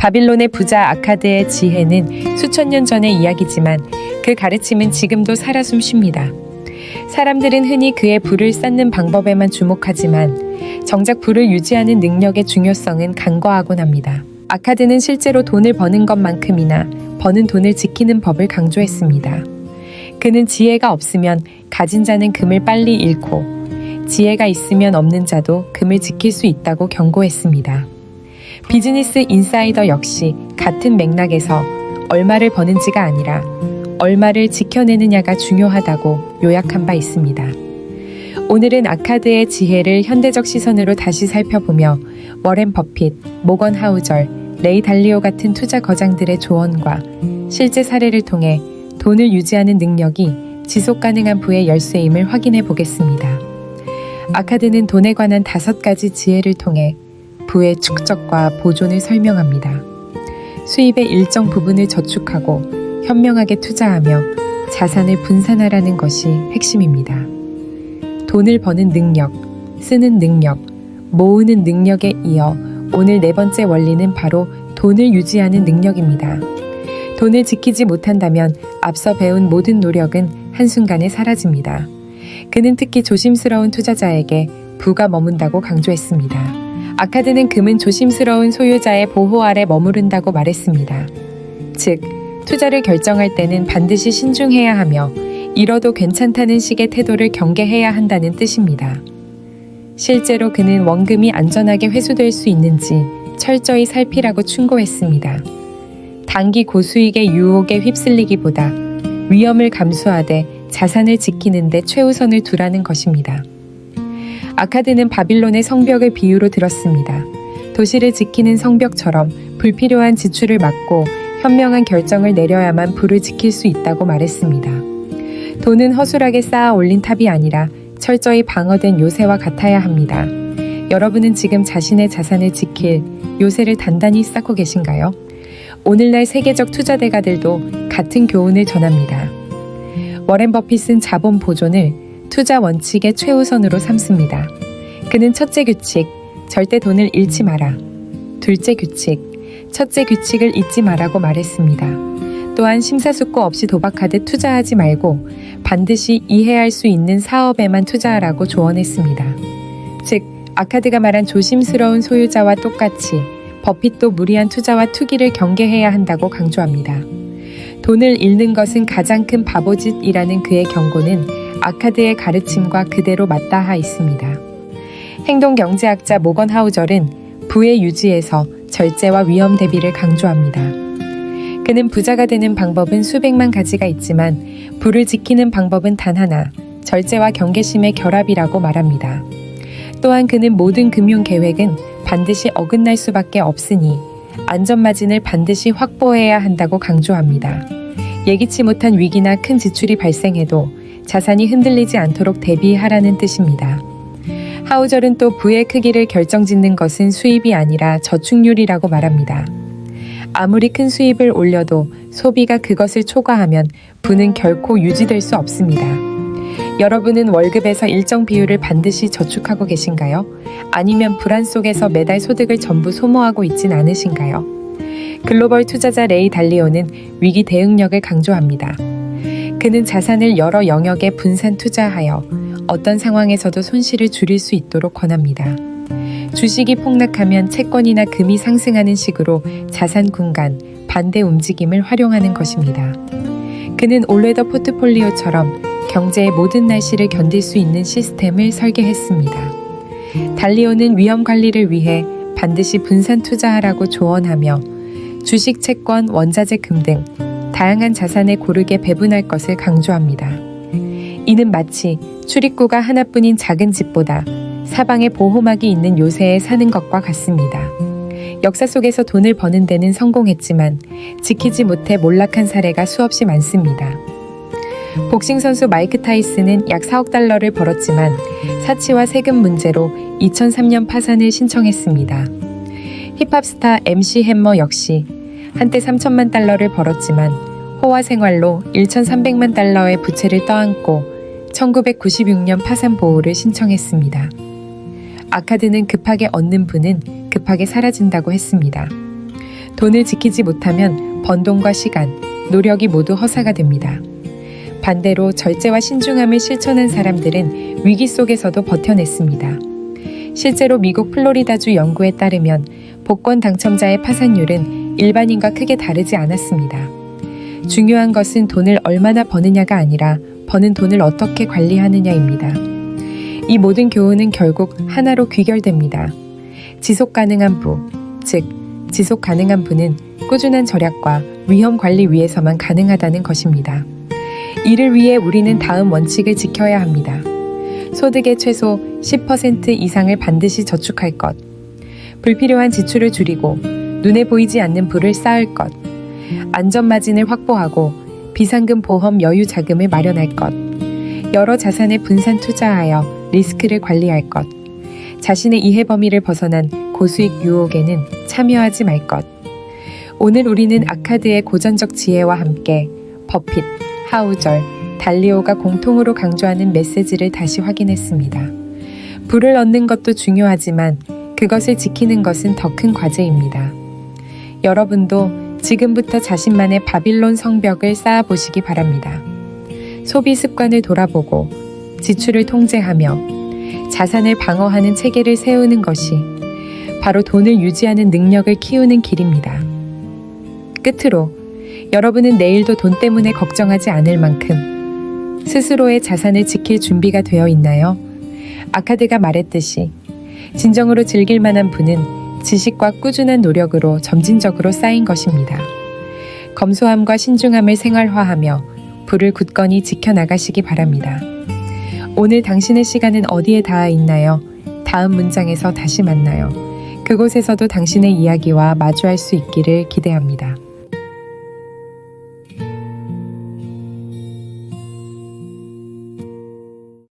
바빌론의 부자 아카드의 지혜는 수천 년 전의 이야기지만 그 가르침은 지금도 살아 숨쉽니다. 사람들은 흔히 그의 부를 쌓는 방법에만 주목하지만 정작 부를 유지하는 능력의 중요성은 간과하곤 합니다. 아카드는 실제로 돈을 버는 것만큼이나 버는 돈을 지키는 법을 강조했습니다. 그는 지혜가 없으면 가진 자는 금을 빨리 잃고 지혜가 있으면 없는 자도 금을 지킬 수 있다고 경고했습니다. 비즈니스 인사이더 역시 같은 맥락에서 얼마를 버는지가 아니라 얼마를 지켜내느냐가 중요하다고 요약한 바 있습니다. 오늘은 아카드의 지혜를 현대적 시선으로 다시 살펴보며 워렌 버핏, 모건 하우절, 레이 달리오 같은 투자 거장들의 조언과 실제 사례를 통해 돈을 유지하는 능력이 지속 가능한 부의 열쇠임을 확인해 보겠습니다. 아카드는 돈에 관한 5가지 지혜를 통해 부의 축적과 보존을 설명합니다. 수입의 일정 부분을 저축하고 현명하게 투자하며 자산을 분산하라는 것이 핵심입니다. 돈을 버는 능력, 쓰는 능력, 모으는 능력에 이어 오늘 4번째 원리는 바로 돈을 유지하는 능력입니다. 돈을 지키지 못한다면 앞서 배운 모든 노력은 한순간에 사라집니다. 그는 특히 조심스러운 투자자에게 부가 머문다고 강조했습니다. 아카드는 금은 조심스러운 소유자의 보호 아래 머무른다고 말했습니다. 즉, 투자를 결정할 때는 반드시 신중해야 하며 잃어도 괜찮다는 식의 태도를 경계해야 한다는 뜻입니다. 실제로 그는 원금이 안전하게 회수될 수 있는지 철저히 살피라고 충고했습니다. 단기 고수익의 유혹에 휩쓸리기보다 위험을 감수하되 자산을 지키는 데 최우선을 두라는 것입니다. 아카드는 바빌론의 성벽을 비유로 들었습니다. 도시를 지키는 성벽처럼 불필요한 지출을 막고 현명한 결정을 내려야만 부를 지킬 수 있다고 말했습니다. 돈은 허술하게 쌓아 올린 탑이 아니라 철저히 방어된 요새와 같아야 합니다. 여러분은 지금 자신의 자산을 지킬 요새를 단단히 쌓고 계신가요? 오늘날 세계적 투자 대가들도 같은 교훈을 전합니다. 워렌 버핏은 자본 보존을 투자 원칙의 최우선으로 삼습니다. 그는 첫째 규칙, 절대 돈을 잃지 마라. 둘째 규칙, 첫째 규칙을 잊지 마라고 말했습니다. 또한 심사숙고 없이 도박하듯 투자하지 말고 반드시 이해할 수 있는 사업에만 투자하라고 조언했습니다. 즉, 아카드가 말한 조심스러운 소유자와 똑같이 버핏도 무리한 투자와 투기를 경계해야 한다고 강조합니다. 돈을 잃는 것은 가장 큰 바보짓이라는 그의 경고는 아카드의 가르침과 그대로 맞닿아 있습니다. 행동경제학자 모건 하우절은 부의 유지에서 절제와 위험 대비를 강조합니다. 그는 부자가 되는 방법은 수백만 가지가 있지만 부를 지키는 방법은 단 하나, 절제와 경계심의 결합이라고 말합니다. 또한 그는 모든 금융 계획은 반드시 어긋날 수밖에 없으니 안전마진을 반드시 확보해야 한다고 강조합니다. 예기치 못한 위기나 큰 지출이 발생해도 자산이 흔들리지 않도록 대비하라는 뜻입니다. 하우절은 또 부의 크기를 결정짓는 것은 수입이 아니라 저축률이라고 말합니다. 아무리 큰 수입을 올려도 소비가 그것을 초과하면 부는 결코 유지될 수 없습니다. 여러분은 월급에서 일정 비율을 반드시 저축하고 계신가요? 아니면 불안 속에서 매달 소득을 전부 소모하고 있진 않으신가요? 글로벌 투자자 레이 달리오는 위기 대응력을 강조합니다. 그는 자산을 여러 영역에 분산 투자하여 어떤 상황에서도 손실을 줄일 수 있도록 권합니다. 주식이 폭락하면 채권이나 금이 상승하는 식으로 자산 분간, 반대 움직임을 활용하는 것입니다. 그는 올웨더 포트폴리오처럼 경제의 모든 날씨를 견딜 수 있는 시스템을 설계했습니다. 달리오는 위험 관리를 위해 반드시 분산 투자하라고 조언하며 주식, 채권, 원자재, 금 등 다양한 자산을 고르게 배분할 것을 강조합니다. 이는 마치 출입구가 하나뿐인 작은 집보다 사방에 보호막이 있는 요새에 사는 것과 같습니다. 역사 속에서 돈을 버는 데는 성공했지만 지키지 못해 몰락한 사례가 수없이 많습니다. 복싱 선수 마이크 타이슨은 약 4억 달러를 벌었지만 사치와 세금 문제로 2003년 파산을 신청했습니다. 힙합 스타 MC 햄머 역시 한때 3천만 달러를 벌었지만 호화 생활로 1,300만 달러의 부채를 떠안고 1996년 파산 보호를 신청했습니다. 아카드는 급하게 얻는 부는 급하게 사라진다고 했습니다. 돈을 지키지 못하면 번 돈과 시간, 노력이 모두 허사가 됩니다. 반대로 절제와 신중함을 실천한 사람들은 위기 속에서도 버텨냈습니다. 실제로 미국 플로리다주 연구에 따르면 복권 당첨자의 파산율은 일반인과 크게 다르지 않았습니다. 중요한 것은 돈을 얼마나 버느냐가 아니라 버는 돈을 어떻게 관리하느냐입니다. 이 모든 교훈은 결국 하나로 귀결됩니다. 지속 가능한 부, 즉 지속 가능한 부는 꾸준한 절약과 위험 관리 위해서만 가능하다는 것입니다. 이를 위해 우리는 다음 원칙을 지켜야 합니다. 소득의 최소 10% 이상을 반드시 저축할 것, 불필요한 지출을 줄이고 눈에 보이지 않는 부를 쌓을 것, 안전마진을 확보하고 비상금 보험 여유 자금을 마련할 것, 여러 자산에 분산 투자하여 리스크를 관리할 것, 자신의 이해 범위를 벗어난 고수익 유혹에는 참여하지 말 것. 오늘 우리는 아카드의 고전적 지혜와 함께 버핏, 하우절, 달리오가 공통으로 강조하는 메시지를 다시 확인했습니다. 부를 얻는 것도 중요하지만 그것을 지키는 것은 더 큰 과제입니다. 여러분도 지금부터 자신만의 바빌론 성벽을 쌓아보시기 바랍니다. 소비 습관을 돌아보고 지출을 통제하며 자산을 방어하는 체계를 세우는 것이 바로 돈을 유지하는 능력을 키우는 길입니다. 끝으로 여러분은 내일도 돈 때문에 걱정하지 않을 만큼 스스로의 자산을 지킬 준비가 되어 있나요? 아카드가 말했듯이 진정으로 즐길 만한 부는 지식과 꾸준한 노력으로 점진적으로 쌓인 것입니다. 검소함과 신중함을 생활화하며 부를 굳건히 지켜나가시기 바랍니다. 오늘 당신의 시간은 어디에 닿아 있나요? 다음 문장에서 다시 만나요. 그곳에서도 당신의 이야기와 마주할 수 있기를 기대합니다.